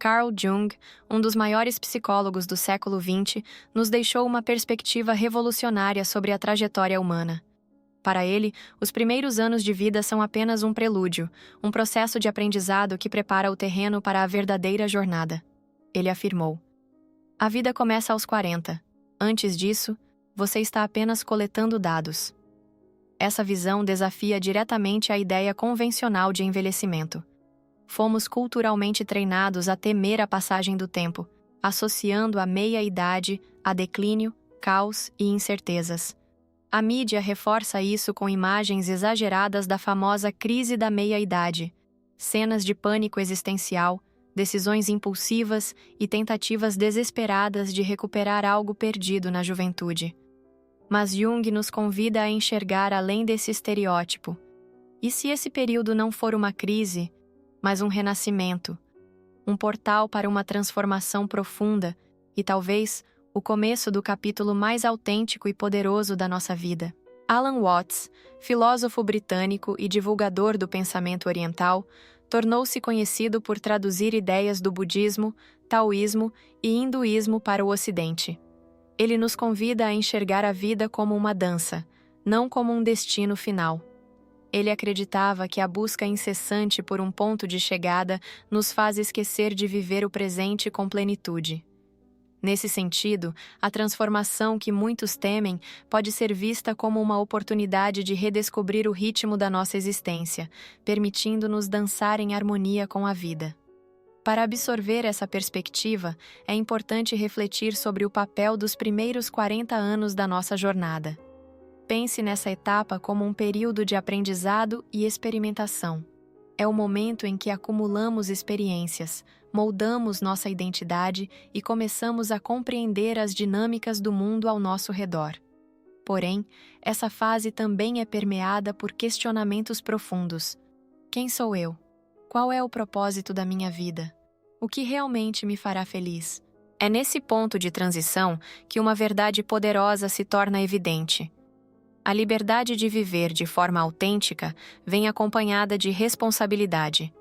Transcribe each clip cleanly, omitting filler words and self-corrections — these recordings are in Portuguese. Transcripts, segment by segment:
Carl Jung, um dos maiores psicólogos do século XX, nos deixou uma perspectiva revolucionária sobre a trajetória humana. Para ele, os primeiros anos de vida são apenas um prelúdio, um processo de aprendizado que prepara o terreno para a verdadeira jornada. Ele afirmou: "A vida começa aos 40. Antes disso, você está apenas coletando dados." Essa visão desafia diretamente a ideia convencional de envelhecimento. Fomos culturalmente treinados a temer a passagem do tempo, associando a meia-idade a declínio, caos e incertezas. A mídia reforça isso com imagens exageradas da famosa crise da meia-idade, cenas de pânico existencial, decisões impulsivas e tentativas desesperadas de recuperar algo perdido na juventude. Mas Jung nos convida a enxergar além desse estereótipo. E se esse período não for uma crise, mas um renascimento, um portal para uma transformação profunda e talvez o começo do capítulo mais autêntico e poderoso da nossa vida? Alan Watts, filósofo britânico e divulgador do pensamento oriental, tornou-se conhecido por traduzir ideias do budismo, taoísmo e hinduísmo para o Ocidente. Ele nos convida a enxergar a vida como uma dança, não como um destino final. Ele acreditava que a busca incessante por um ponto de chegada nos faz esquecer de viver o presente com plenitude. Nesse sentido, a transformação que muitos temem pode ser vista como uma oportunidade de redescobrir o ritmo da nossa existência, permitindo-nos dançar em harmonia com a vida. Para absorver essa perspectiva, é importante refletir sobre o papel dos primeiros 40 anos da nossa jornada. Pense nessa etapa como um período de aprendizado e experimentação. É o momento em que acumulamos experiências, moldamos nossa identidade e começamos a compreender as dinâmicas do mundo ao nosso redor. Porém, essa fase também é permeada por questionamentos profundos. Quem sou eu? Qual é o propósito da minha vida? O que realmente me fará feliz? É nesse ponto de transição que uma verdade poderosa se torna evidente. A liberdade de viver de forma autêntica vem acompanhada de responsabilidade.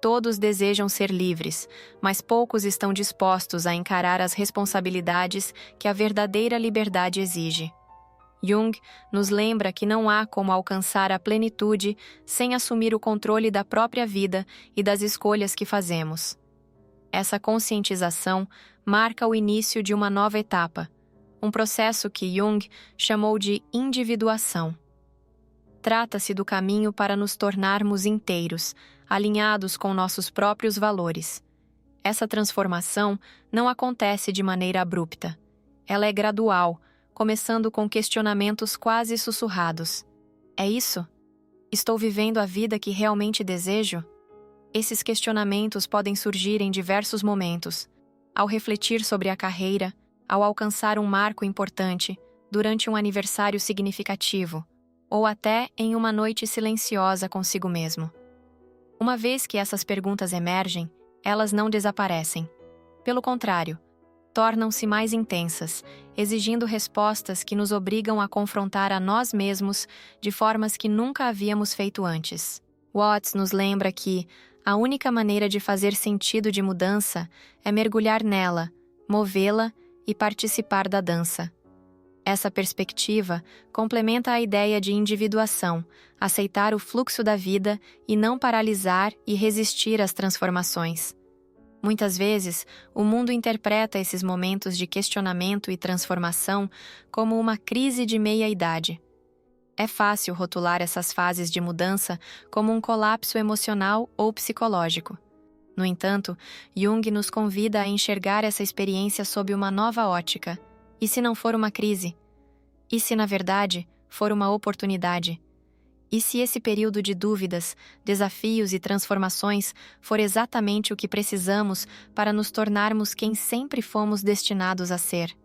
Todos desejam ser livres, mas poucos estão dispostos a encarar as responsabilidades que a verdadeira liberdade exige. Jung nos lembra que não há como alcançar a plenitude sem assumir o controle da própria vida e das escolhas que fazemos. Essa conscientização marca o início de uma nova etapa, um processo que Jung chamou de individuação. Trata-se do caminho para nos tornarmos inteiros, alinhados com nossos próprios valores. Essa transformação não acontece de maneira abrupta. Ela é gradual, começando com questionamentos quase sussurrados. É isso? Estou vivendo a vida que realmente desejo? Esses questionamentos podem surgir em diversos momentos. Ao refletir sobre a carreira, ao alcançar um marco importante, durante um aniversário significativo, ou até em uma noite silenciosa consigo mesmo. Uma vez que essas perguntas emergem, elas não desaparecem. Pelo contrário, tornam-se mais intensas, exigindo respostas que nos obrigam a confrontar a nós mesmos de formas que nunca havíamos feito antes. Watts nos lembra que a única maneira de fazer sentido de mudança é mergulhar nela, movê-la e participar da dança. Essa perspectiva complementa a ideia de individuação, aceitar o fluxo da vida e não paralisar e resistir às transformações. Muitas vezes, o mundo interpreta esses momentos de questionamento e transformação como uma crise de meia-idade. É fácil rotular essas fases de mudança como um colapso emocional ou psicológico. No entanto, Jung nos convida a enxergar essa experiência sob uma nova ótica. E se não for uma crise? E se, na verdade, for uma oportunidade? E se esse período de dúvidas, desafios e transformações for exatamente o que precisamos para nos tornarmos quem sempre fomos destinados a ser?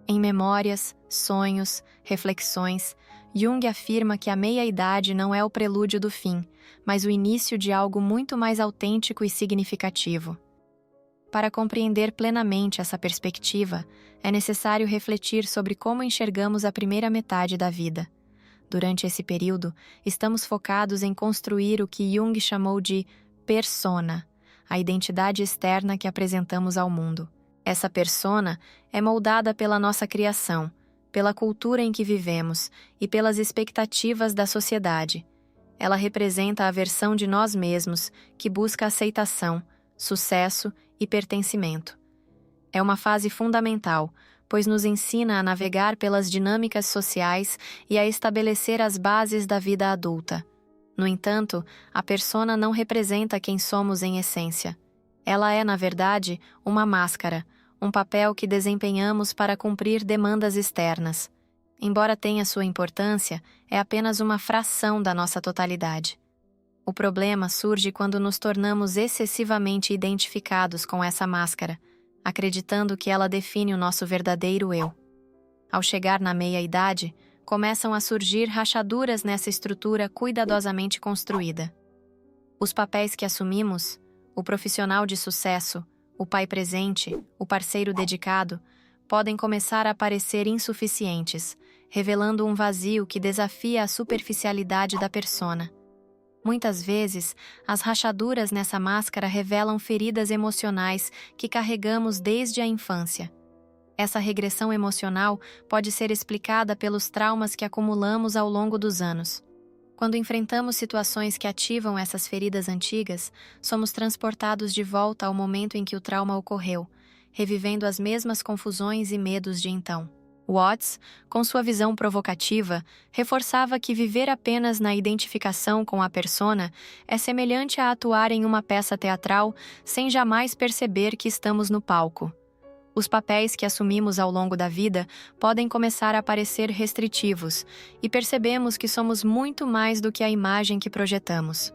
Em Memórias, Sonhos, Reflexões, Jung afirma que a meia-idade não é o prelúdio do fim, mas o início de algo muito mais autêntico e significativo. Para compreender plenamente essa perspectiva, é necessário refletir sobre como enxergamos a primeira metade da vida. Durante esse período, estamos focados em construir o que Jung chamou de persona, a identidade externa que apresentamos ao mundo. Essa persona é moldada pela nossa criação, pela cultura em que vivemos e pelas expectativas da sociedade. Ela representa a versão de nós mesmos que busca aceitação, sucesso e pertencimento. É uma fase fundamental, pois nos ensina a navegar pelas dinâmicas sociais e a estabelecer as bases da vida adulta. No entanto, a persona não representa quem somos em essência. Ela é, na verdade, uma máscara, um papel que desempenhamos para cumprir demandas externas. Embora tenha sua importância, é apenas uma fração da nossa totalidade. O problema surge quando nos tornamos excessivamente identificados com essa máscara, acreditando que ela define o nosso verdadeiro eu. Ao chegar na meia-idade, começam a surgir rachaduras nessa estrutura cuidadosamente construída. Os papéis que assumimos, o profissional de sucesso, o pai presente, o parceiro dedicado, podem começar a parecer insuficientes, revelando um vazio que desafia a superficialidade da persona. Muitas vezes, as rachaduras nessa máscara revelam feridas emocionais que carregamos desde a infância. Essa regressão emocional pode ser explicada pelos traumas que acumulamos ao longo dos anos. Quando enfrentamos situações que ativam essas feridas antigas, somos transportados de volta ao momento em que o trauma ocorreu, revivendo as mesmas confusões e medos de então. Watts, com sua visão provocativa, reforçava que viver apenas na identificação com a persona é semelhante a atuar em uma peça teatral sem jamais perceber que estamos no palco. Os papéis que assumimos ao longo da vida podem começar a parecer restritivos e percebemos que somos muito mais do que a imagem que projetamos.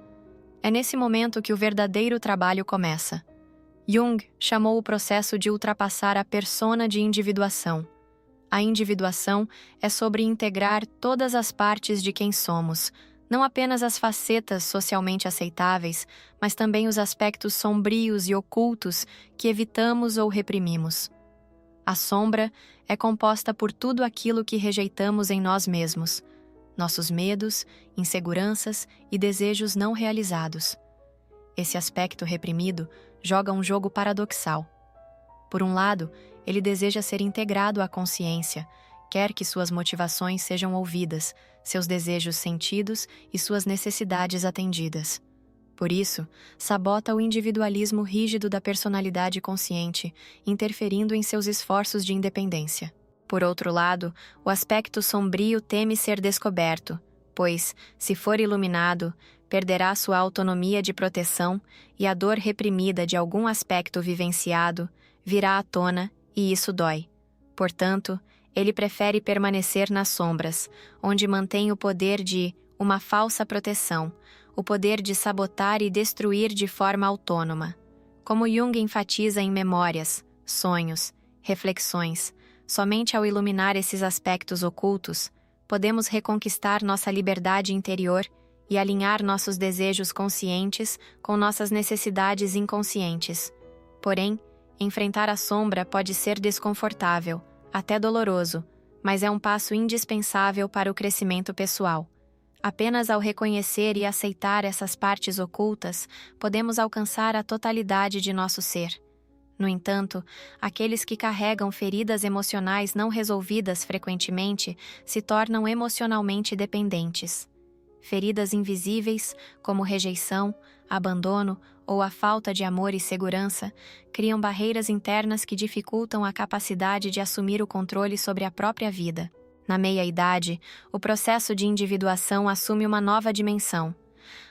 É nesse momento que o verdadeiro trabalho começa. Jung chamou o processo de ultrapassar a persona de individuação. A individuação é sobre integrar todas as partes de quem somos, não apenas as facetas socialmente aceitáveis, mas também os aspectos sombrios e ocultos que evitamos ou reprimimos. A sombra é composta por tudo aquilo que rejeitamos em nós mesmos, nossos medos, inseguranças e desejos não realizados. Esse aspecto reprimido joga um jogo paradoxal. Por um lado, ele deseja ser integrado à consciência, quer que suas motivações sejam ouvidas, seus desejos sentidos e suas necessidades atendidas. Por isso, sabota o individualismo rígido da personalidade consciente, interferindo em seus esforços de independência. Por outro lado, o aspecto sombrio teme ser descoberto, pois, se for iluminado, perderá sua autonomia de proteção e a dor reprimida de algum aspecto vivenciado virá à tona e isso dói. Portanto, ele prefere permanecer nas sombras, onde mantém o poder de uma falsa proteção, o poder de sabotar e destruir de forma autônoma. Como Jung enfatiza em Memórias, Sonhos, Reflexões, somente ao iluminar esses aspectos ocultos, podemos reconquistar nossa liberdade interior e alinhar nossos desejos conscientes com nossas necessidades inconscientes. Porém, enfrentar a sombra pode ser desconfortável, até doloroso, mas é um passo indispensável para o crescimento pessoal. Apenas ao reconhecer e aceitar essas partes ocultas, podemos alcançar a totalidade de nosso ser. No entanto, aqueles que carregam feridas emocionais não resolvidas frequentemente se tornam emocionalmente dependentes. Feridas invisíveis, como rejeição, abandono ou a falta de amor e segurança, criam barreiras internas que dificultam a capacidade de assumir o controle sobre a própria vida. Na meia-idade, o processo de individuação assume uma nova dimensão.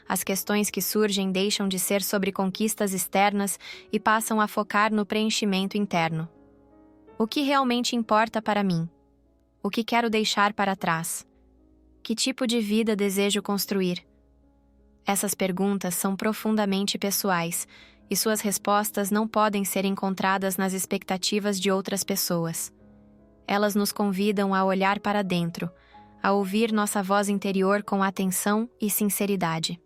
As questões que surgem deixam de ser sobre conquistas externas e passam a focar no preenchimento interno. O que realmente importa para mim? O que quero deixar para trás? Que tipo de vida desejo construir? Essas perguntas são profundamente pessoais e suas respostas não podem ser encontradas nas expectativas de outras pessoas. Elas nos convidam a olhar para dentro, a ouvir nossa voz interior com atenção e sinceridade.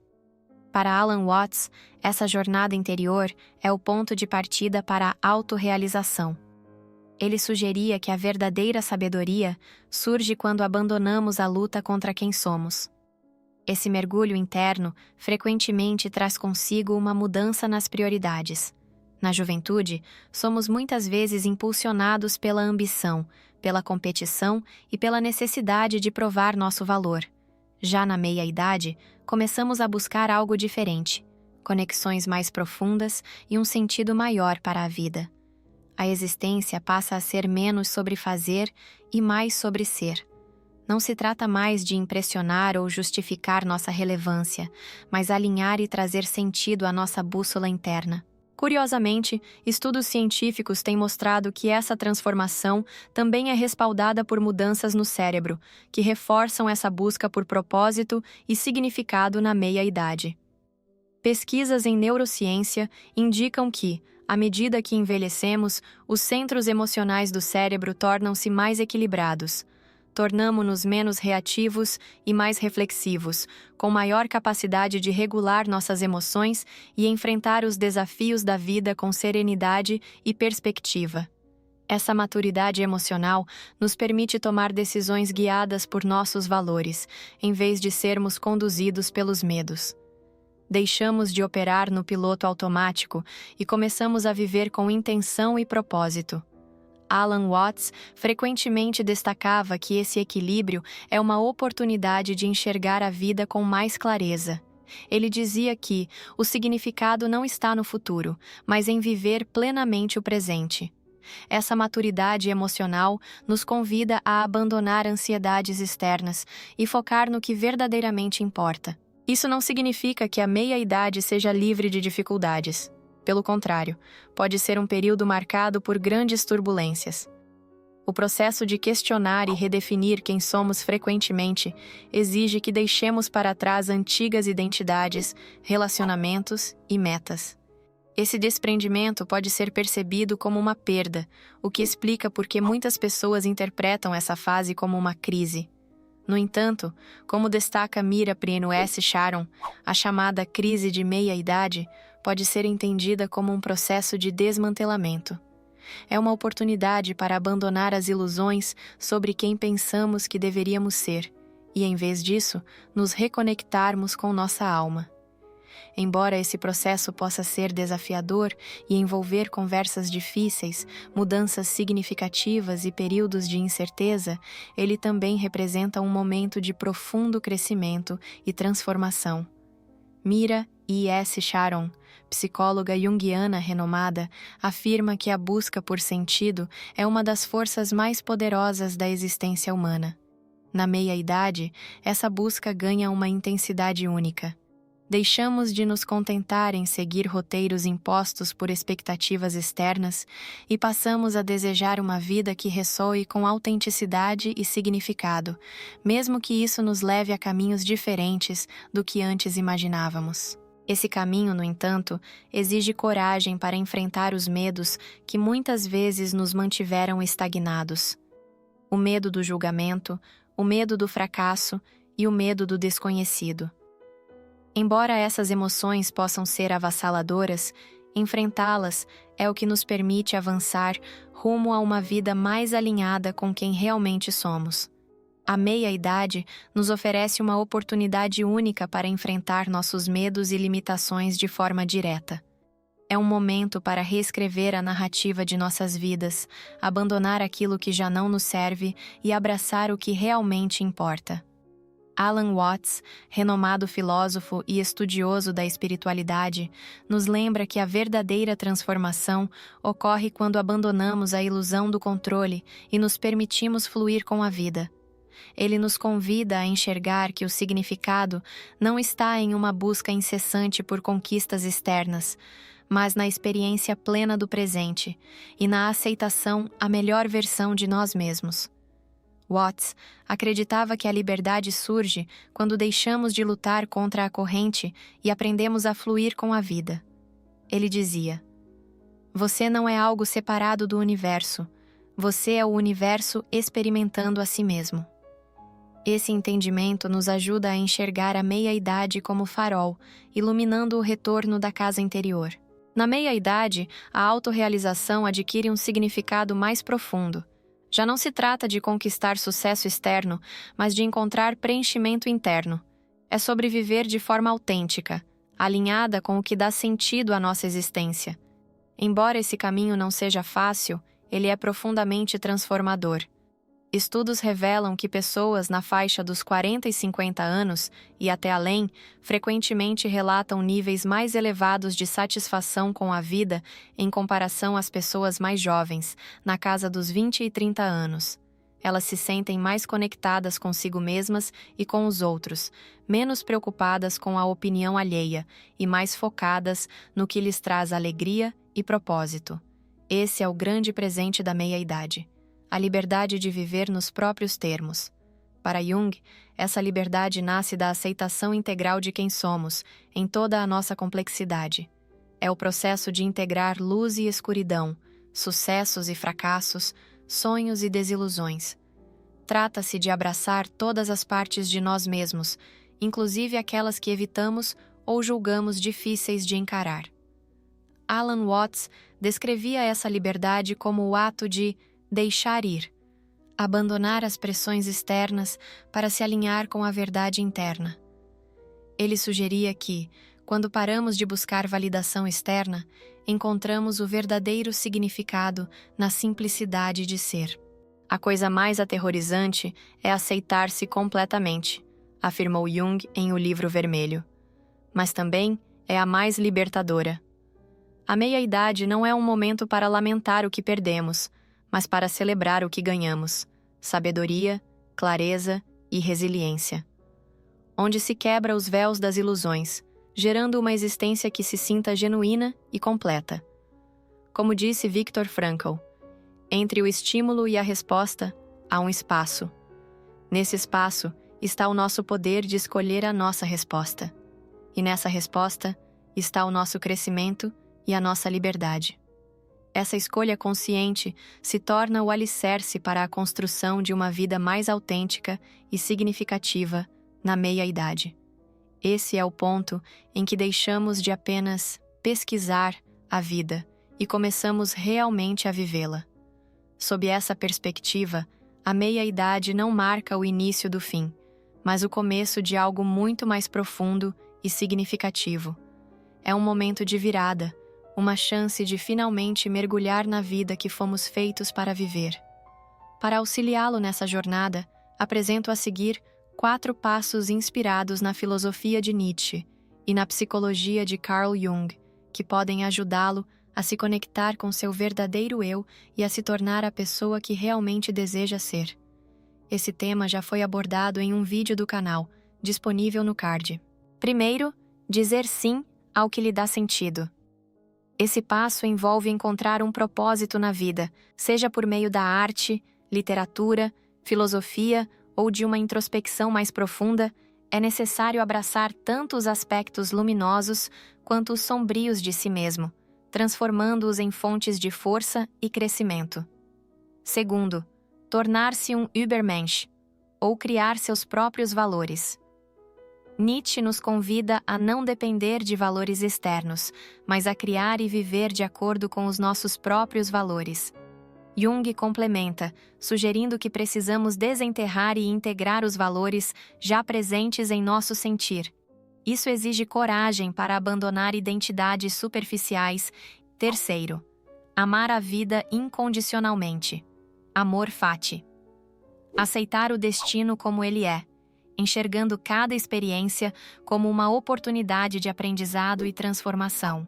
Para Alan Watts, essa jornada interior é o ponto de partida para a autorrealização. Ele sugeria que a verdadeira sabedoria surge quando abandonamos a luta contra quem somos. Esse mergulho interno frequentemente traz consigo uma mudança nas prioridades. Na juventude, somos muitas vezes impulsionados pela ambição, pela competição e pela necessidade de provar nosso valor. Já na meia-idade, começamos a buscar algo diferente, conexões mais profundas e um sentido maior para a vida. A existência passa a ser menos sobre fazer e mais sobre ser. Não se trata mais de impressionar ou justificar nossa relevância, mas alinhar e trazer sentido à nossa bússola interna. Curiosamente, estudos científicos têm mostrado que essa transformação também é respaldada por mudanças no cérebro, que reforçam essa busca por propósito e significado na meia-idade. Pesquisas em neurociência indicam que, à medida que envelhecemos, os centros emocionais do cérebro tornam-se mais equilibrados. Tornamo-nos menos reativos e mais reflexivos, com maior capacidade de regular nossas emoções e enfrentar os desafios da vida com serenidade e perspectiva. Essa maturidade emocional nos permite tomar decisões guiadas por nossos valores, em vez de sermos conduzidos pelos medos. Deixamos de operar no piloto automático e começamos a viver com intenção e propósito. Alan Watts frequentemente destacava que esse equilíbrio é uma oportunidade de enxergar a vida com mais clareza. Ele dizia que o significado não está no futuro, mas em viver plenamente o presente. Essa maturidade emocional nos convida a abandonar ansiedades externas e focar no que verdadeiramente importa. Isso não significa que a meia-idade seja livre de dificuldades. Pelo contrário, pode ser um período marcado por grandes turbulências. O processo de questionar e redefinir quem somos frequentemente exige que deixemos para trás antigas identidades, relacionamentos e metas. Esse desprendimento pode ser percebido como uma perda, o que explica por que muitas pessoas interpretam essa fase como uma crise. No entanto, como destaca Mira Prieno S. Sharon, a chamada crise de meia-idade pode ser entendida como um processo de desmantelamento. É uma oportunidade para abandonar as ilusões sobre quem pensamos que deveríamos ser e, em vez disso, nos reconectarmos com nossa alma. Embora esse processo possa ser desafiador e envolver conversas difíceis, mudanças significativas e períodos de incerteza, ele também representa um momento de profundo crescimento e transformação. Mira I.S. Sharon, psicóloga junguiana renomada, afirma que a busca por sentido é uma das forças mais poderosas da existência humana. Na meia-idade, essa busca ganha uma intensidade única. Deixamos de nos contentar em seguir roteiros impostos por expectativas externas e passamos a desejar uma vida que ressoe com autenticidade e significado, mesmo que isso nos leve a caminhos diferentes do que antes imaginávamos. Esse caminho, no entanto, exige coragem para enfrentar os medos que muitas vezes nos mantiveram estagnados. O medo do julgamento, o medo do fracasso e o medo do desconhecido. Embora essas emoções possam ser avassaladoras, enfrentá-las é o que nos permite avançar rumo a uma vida mais alinhada com quem realmente somos. A meia-idade nos oferece uma oportunidade única para enfrentar nossos medos e limitações de forma direta. É um momento para reescrever a narrativa de nossas vidas, abandonar aquilo que já não nos serve e abraçar o que realmente importa. Alan Watts, renomado filósofo e estudioso da espiritualidade, nos lembra que a verdadeira transformação ocorre quando abandonamos a ilusão do controle e nos permitimos fluir com a vida. Ele nos convida a enxergar que o significado não está em uma busca incessante por conquistas externas, mas na experiência plena do presente e na aceitação à melhor versão de nós mesmos. Watts acreditava que a liberdade surge quando deixamos de lutar contra a corrente e aprendemos a fluir com a vida. Ele dizia: "Você não é algo separado do universo, você é o universo experimentando a si mesmo." Esse entendimento nos ajuda a enxergar a meia-idade como farol, iluminando o retorno da casa interior. Na meia-idade, a autorrealização adquire um significado mais profundo. Já não se trata de conquistar sucesso externo, mas de encontrar preenchimento interno. É sobre viver de forma autêntica, alinhada com o que dá sentido à nossa existência. Embora esse caminho não seja fácil, ele é profundamente transformador. Estudos revelam que pessoas na faixa dos 40 e 50 anos, e até além, frequentemente relatam níveis mais elevados de satisfação com a vida em comparação às pessoas mais jovens, na casa dos 20 e 30 anos. Elas se sentem mais conectadas consigo mesmas e com os outros, menos preocupadas com a opinião alheia e mais focadas no que lhes traz alegria e propósito. Esse é o grande presente da meia-idade. A liberdade de viver nos próprios termos. Para Jung, essa liberdade nasce da aceitação integral de quem somos, em toda a nossa complexidade. É o processo de integrar luz e escuridão, sucessos e fracassos, sonhos e desilusões. Trata-se de abraçar todas as partes de nós mesmos, inclusive aquelas que evitamos ou julgamos difíceis de encarar. Alan Watts descrevia essa liberdade como o ato de deixar ir, abandonar as pressões externas para se alinhar com a verdade interna. Ele sugeria que, quando paramos de buscar validação externa, encontramos o verdadeiro significado na simplicidade de ser. A coisa mais aterrorizante é aceitar-se completamente, afirmou Jung em O Livro Vermelho. Mas também é a mais libertadora. A meia-idade não é um momento para lamentar o que perdemos, mas para celebrar o que ganhamos: sabedoria, clareza e resiliência. Onde se quebra os véus das ilusões, gerando uma existência que se sinta genuína e completa. Como disse Viktor Frankl, entre o estímulo e a resposta, há um espaço. Nesse espaço está o nosso poder de escolher a nossa resposta. E nessa resposta está o nosso crescimento e a nossa liberdade. Essa escolha consciente se torna o alicerce para a construção de uma vida mais autêntica e significativa na meia-idade. Esse é o ponto em que deixamos de apenas pesquisar a vida e começamos realmente a vivê-la. Sob essa perspectiva, a meia-idade não marca o início do fim, mas o começo de algo muito mais profundo e significativo. É um momento de virada, uma chance de finalmente mergulhar na vida que fomos feitos para viver. Para auxiliá-lo nessa jornada, apresento a seguir 4 passos inspirados na filosofia de Nietzsche e na psicologia de Carl Jung, que podem ajudá-lo a se conectar com seu verdadeiro eu e a se tornar a pessoa que realmente deseja ser. Esse tema já foi abordado em um vídeo do canal, disponível no card. Primeiro, dizer sim ao que lhe dá sentido. Esse passo envolve encontrar um propósito na vida, seja por meio da arte, literatura, filosofia ou de uma introspecção mais profunda. É necessário abraçar tanto os aspectos luminosos quanto os sombrios de si mesmo, transformando-os em fontes de força e crescimento. Segundo, tornar-se um Übermensch, ou criar seus próprios valores. Nietzsche nos convida a não depender de valores externos, mas a criar e viver de acordo com os nossos próprios valores. Jung complementa, sugerindo que precisamos desenterrar e integrar os valores já presentes em nosso sentir. Isso exige coragem para abandonar identidades superficiais. Terceiro, amar a vida incondicionalmente. Amor fati. Aceitar o destino como ele é, enxergando cada experiência como uma oportunidade de aprendizado e transformação.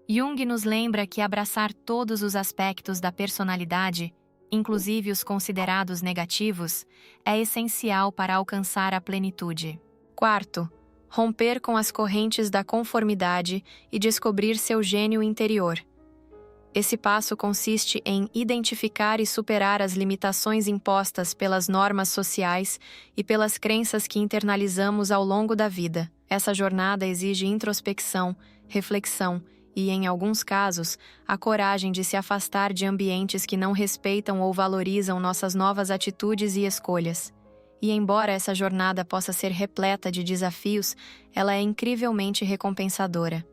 Jung nos lembra que abraçar todos os aspectos da personalidade, inclusive os considerados negativos, é essencial para alcançar a plenitude. Quarto, romper com as correntes da conformidade e descobrir seu gênio interior. Esse passo consiste em identificar e superar as limitações impostas pelas normas sociais e pelas crenças que internalizamos ao longo da vida. Essa jornada exige introspecção, reflexão e, em alguns casos, a coragem de se afastar de ambientes que não respeitam ou valorizam nossas novas atitudes e escolhas. E embora essa jornada possa ser repleta de desafios, ela é incrivelmente recompensadora.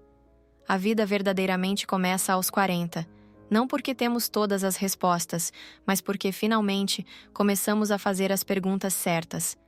A vida verdadeiramente começa aos 40, não porque temos todas as respostas, mas porque finalmente começamos a fazer as perguntas certas,